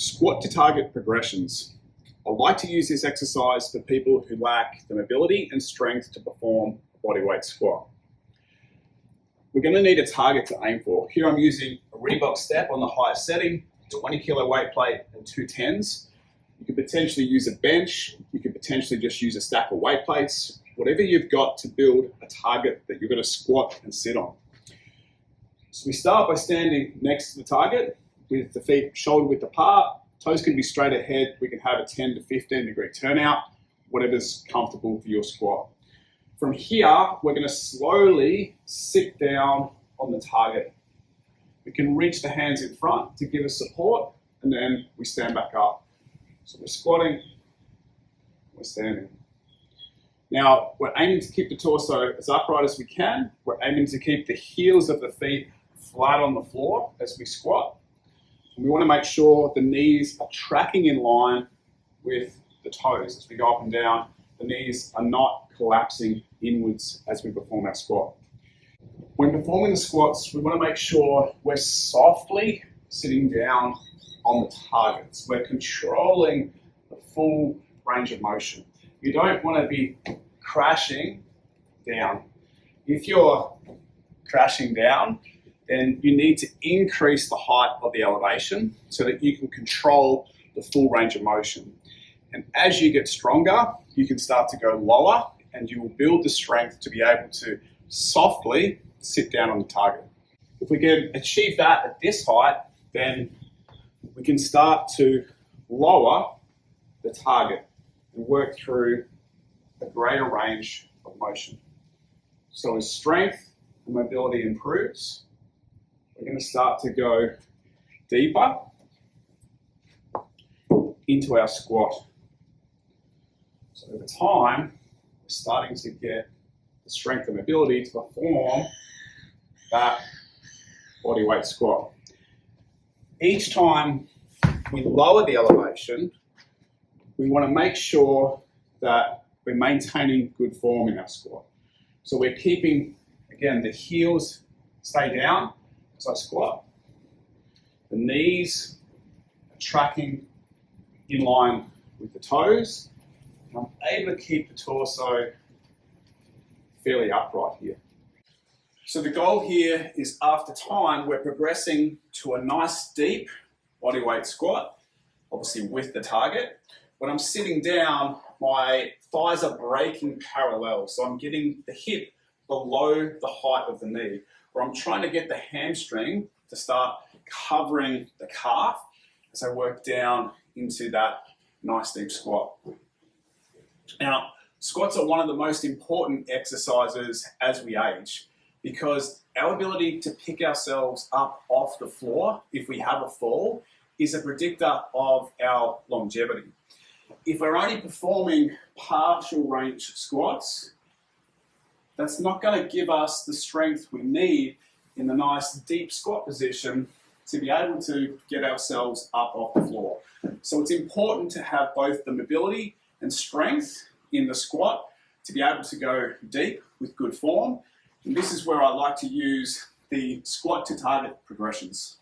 Squat to target progressions. I like to use this exercise for people who lack the mobility and strength to perform a bodyweight squat. We're going to need a target to aim for. Here I'm using a Reebok step on the highest setting, 20 kilo weight plate and 2 10s. You could potentially use a bench. You could potentially just use a stack of weight plates. Whatever you've got to build a target that you're going to squat and sit on. So we start by standing next to the target with the feet shoulder width apart. Toes can be straight ahead. We can have a 10 to 15 degree turnout, whatever's comfortable for your squat. From here, we're going to slowly sit down on the target. We can reach the hands in front to give us support, and then we stand back up. So we're squatting, we're standing. Now, we're aiming to keep the torso as upright as we can. We're aiming to keep the heels of the feet flat on the floor as we squat. And we want to make sure the knees are tracking in line with the toes as we go up and down. The knees are not collapsing inwards as we perform our squat. When performing the squats, we want to make sure we're softly sitting down on the targets. We're controlling the full range of motion. You don't want to be crashing down. If you're crashing down, then you need to increase the height of the elevation so that you can control the full range of motion. And as you get stronger, you can start to go lower and you will build the strength to be able to softly sit down on the target. If we can achieve that at this height, then we can start to lower the target and work through a greater range of motion. So as strength and mobility improves, we're going to start to go deeper into our squat. So over time, we're starting to get the strength and mobility to perform that bodyweight squat. Each time we lower the elevation, we want to make sure that we're maintaining good form in our squat. So we're keeping, again, the heels stay down as I squat. The knees are tracking in line with the toes. And I'm able to keep the torso fairly upright here. So the goal here is after time, we're progressing to a nice deep bodyweight squat, obviously with the target. When I'm sitting down, my thighs are breaking parallel. So I'm getting the hip below the height of the knee, or I'm trying to get the hamstring to start covering the calf as I work down into that nice deep squat. Now, squats are one of the most important exercises as we age because our ability to pick ourselves up off the floor if we have a fall is a predictor of our longevity. If we're only performing partial range squats, that's not going to give us the strength we need in the nice deep squat position to be able to get ourselves up off the floor. So it's important to have both the mobility and strength in the squat to be able to go deep with good form. And this is where I like to use the squat to target progressions.